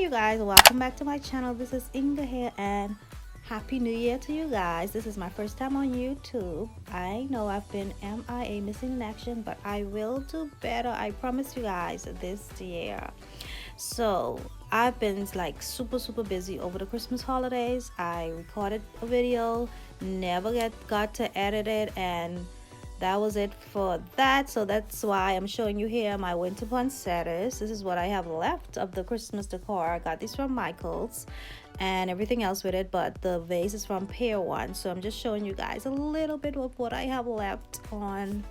you guys, welcome back to my channel. This is Inga here, and happy new year to you guys. This is my first time on YouTube. I know I've been MIA, missing in action, but I will do better, I promise you guys, this year. So I've been like super busy over the Christmas holidays. I recorded a video, never got to edit it, and that was it for that. So that's why I'm showing you here my winter poinsettias. This is what I have left of the Christmas decor. I got these from Michael's and everything else with it, but the vase is from Pier 1. So I'm just showing you guys a little bit of what I have left on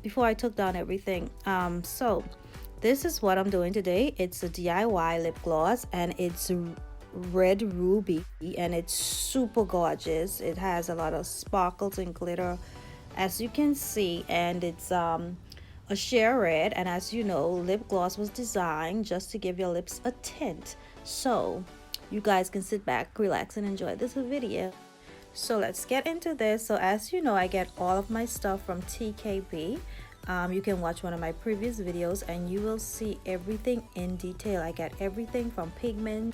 before I took down everything. So this is what I'm doing today. It's a DIY lip gloss, and it's red ruby, and it's super gorgeous. It has a lot of sparkles and glitter, as you can see, and it's a sheer red. And as you know, lip gloss was designed just to give your lips a tint, so you guys can sit back, relax, and enjoy this video. So let's get into this. So as you know, I get all of my stuff from TKB. You can watch one of my previous videos and you will see everything in detail. I get everything from pigment,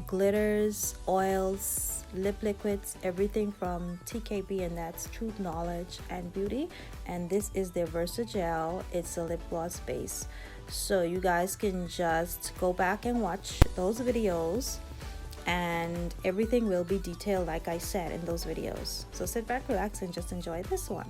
glitters, oils, lip liquids, everything from TKB, and that's Truth, Knowledge, and Beauty. And this is their Versagel. It's a lip gloss base, so you guys can just go back and watch those videos, and everything will be detailed like I said in those videos. So sit back, relax, and just enjoy this one.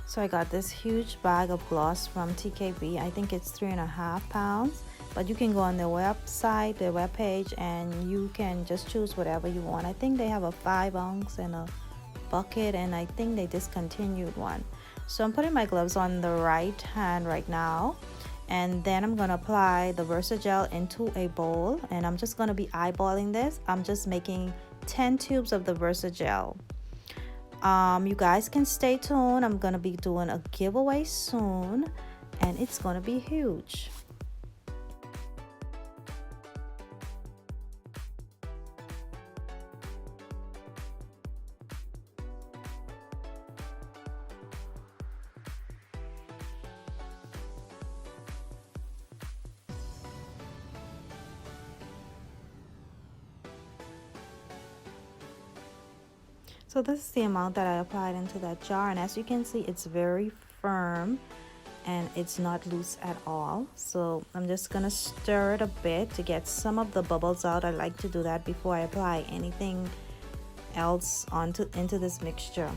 So I got this huge bag of gloss from TKB. I think it's 3.5 pounds, but you can go on their website, their webpage, and you can just choose whatever you want. I think they have a 5-ounce and a bucket, and I think they discontinued one. So I'm putting my gloves on the right hand right now, and then I'm gonna apply the Versagel into a bowl, and I'm just gonna be eyeballing this. I'm just making 10 tubes of the Versagel. You guys can stay tuned. I'm gonna be doing a giveaway soon, and it's gonna be huge. So this is the amount that I applied into that jar, and as you can see, it's very firm and it's not loose at all. So I'm just gonna stir it a bit to get some of the bubbles out. I like to do that before I apply anything else into this mixture.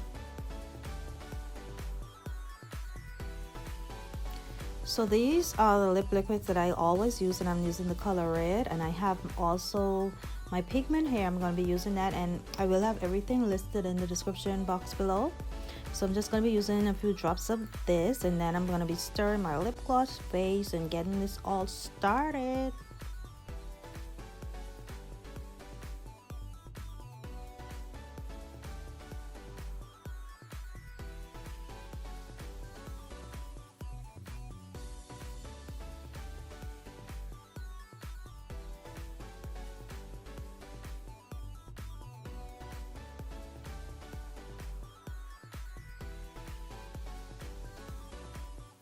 So these are the lip liquids that I always use, and I'm using the color red, and I have also my pigment here. I'm going to be using that, and I will have everything listed in the description box below. So I'm just going to be using a few drops of this, and then I'm going to be stirring my lip gloss base and getting this all started.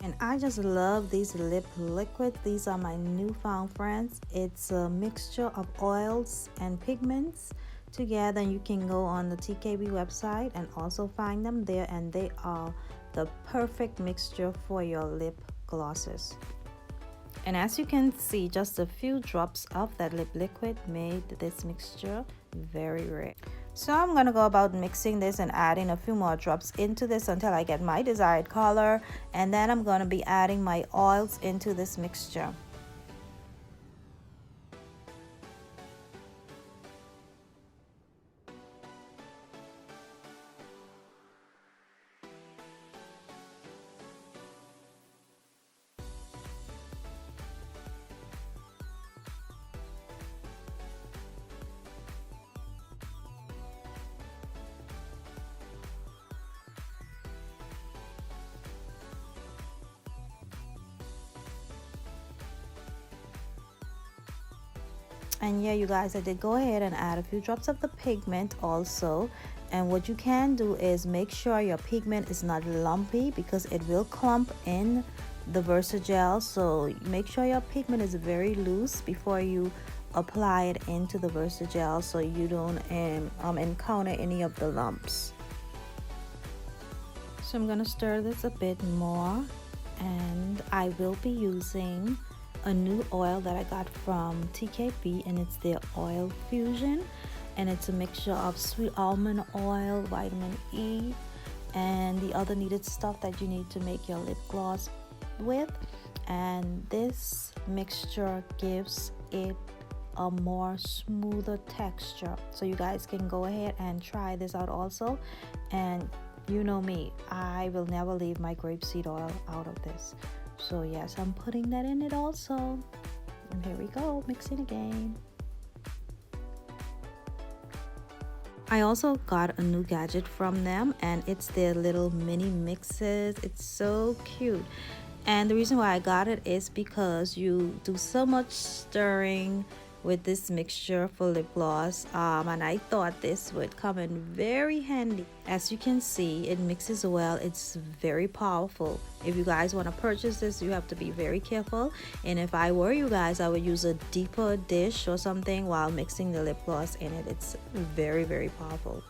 And I just love these lip liquids. These are my newfound friends. It's a mixture of oils and pigments together, and you can go on the TKB website and also find them there, and they are the perfect mixture for your lip glosses. And as you can see, just a few drops of that lip liquid made this mixture very rare. So I'm gonna go about mixing this and adding a few more drops into this until I get my desired color, and then I'm gonna be adding my oils into this mixture. And yeah, you guys, I did go ahead and add a few drops of the pigment also, And what you can do is make sure your pigment is not lumpy, because it will clump in the Versagel. So make sure your pigment is very loose before you apply it into the Versagel, so you don't encounter any of the lumps. So I'm gonna stir this a bit more, and I will be using a new oil that I got from TKB, and it's their Oil Fusion, and it's a mixture of sweet almond oil, vitamin E, and the other needed stuff that you need to make your lip gloss with. And this mixture gives it a more smoother texture, so you guys can go ahead and try this out also. And you know me, I will never leave my grapeseed oil out of this. So yes, I'm putting that in it also. And here we go, mixing again. I also got a new gadget from them, and it's their little mini mixes. It's so cute. And the reason why I got it is because you do so much stirring with this mixture for lip gloss, and I thought this would come in very handy. As you can see, it mixes well. It's very powerful. If you guys want to purchase this, you have to be very careful, and if I were you guys, I would use a deeper dish or something while mixing the lip gloss in it. It's very, very powerful.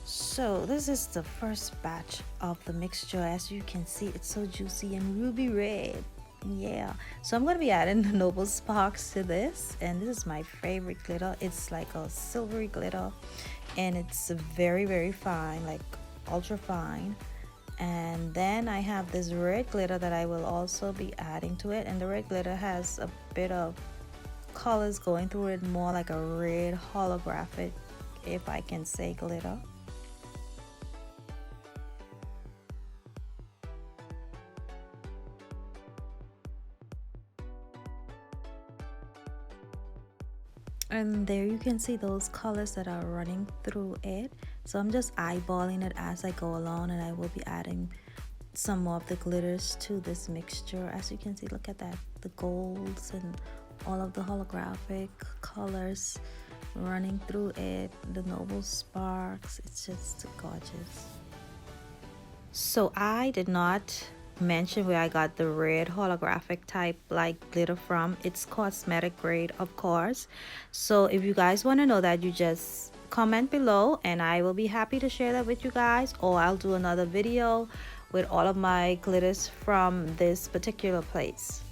So this is the first batch of the mixture. As you can see, it's so juicy and ruby red. Yeah, so I'm going to be adding the Noble Sparks to this, and this is my favorite glitter. It's like a silvery glitter, and it's very, very fine, like ultra fine. And then I have this red glitter that I will also be adding to it, and the red glitter has a bit of colors going through it, more like a red holographic, if I can say, glitter. And there you can see those colors that are running through it. So I'm just eyeballing it as I go along, and I will be adding some more of the glitters to this mixture. As you can see, look at that, the golds and all of the holographic colors running through it, the Noble Sparks. It's just gorgeous. So I did not mention where I got the red holographic type like glitter from. It's cosmetic grade, of course. So if you guys want to know that, you just comment below, and I will be happy to share that with you guys, or I'll do another video with all of my glitters from this particular place.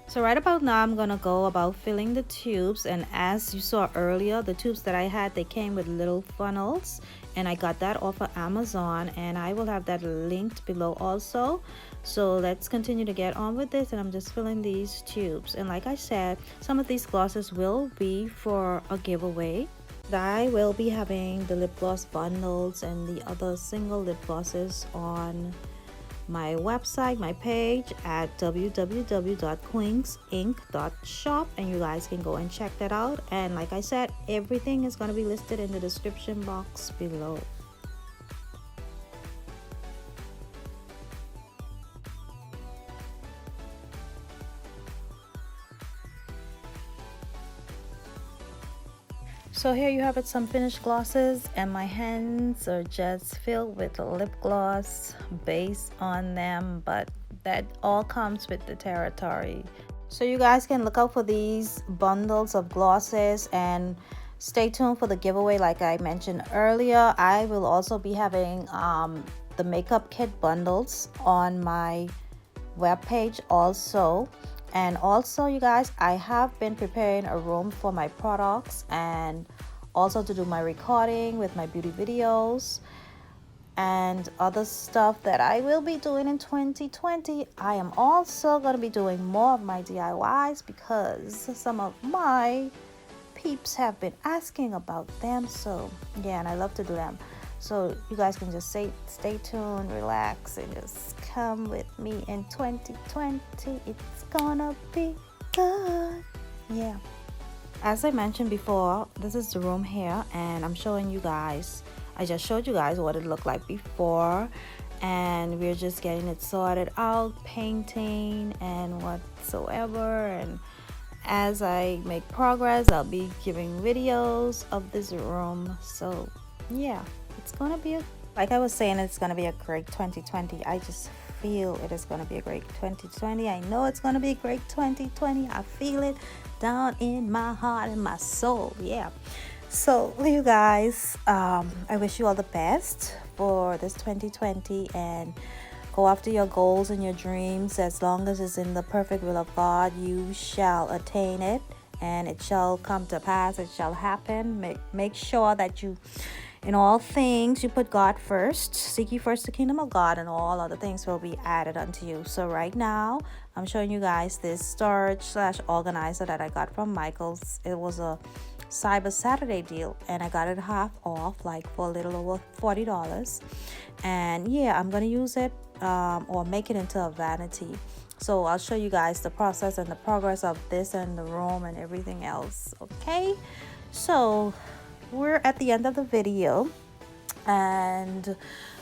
So right about now, I'm gonna go about filling the tubes, and as you saw earlier, the tubes that I had, they came with little funnels, and I got that off of Amazon, and I will have that linked below also. So let's continue to get on with this, and I'm just filling these tubes. And like I said, some of these glosses will be for a giveaway. I will be having the lip gloss bundles and the other single lip glosses on my website, my page at www.queensinc.shop, and you guys can go and check that out. And like I said, everything is going to be listed in the description box below. So here you have it, some finished glosses, and my hands are just filled with lip gloss base on them, but that all comes with the territory. So you guys can look out for these bundles of glosses, and stay tuned for the giveaway. Like I mentioned earlier, I will also be having the makeup kit bundles on my webpage also. And also, you guys, I have been preparing a room for my products, and also to do my recording with my beauty videos and other stuff that I will be doing in 2020. I am also going to be doing more of my DIYs because some of my peeps have been asking about them. So yeah, and I love to do them. So you guys can just stay tuned, relax, and just come with me in 2020. It's gonna be good. Yeah. As I mentioned before, this is the room here, and I'm showing you guys, I just showed you guys what it looked like before, and we're just getting it sorted out, painting and whatsoever. And as I make progress, I'll be giving videos of this room. So yeah, it's gonna be like I was saying, it's gonna be a great 2020. I just feel it is gonna be a great 2020. I know it's gonna be a great 2020. I feel it down in my heart and my soul. Yeah. So you guys, I wish you all the best for this 2020, and go after your goals and your dreams. As long as it's in the perfect will of God, you shall attain it, and it shall come to pass. It shall happen. Make sure that you, in all things, you put God first. Seek ye first the kingdom of God, and all other things will be added unto you. So right now, I'm showing you guys this storage / organizer that I got from Michael's. It was a Cyber Saturday deal, and I got it half off, like for a little over $40. And yeah, I'm gonna use it or make it into a vanity. So I'll show you guys the process and the progress of this and the room and everything else. Okay, so we're at the end of the video, and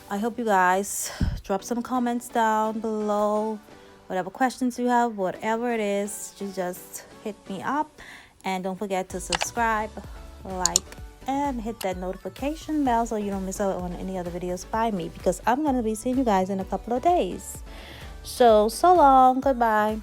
I hope you guys drop some comments down below. Whatever questions you have, whatever it is, you just hit me up. And don't forget to subscribe, like, and hit that notification bell so you don't miss out on any other videos by me, because I'm going to be seeing you guys in a couple of days. So long. Goodbye.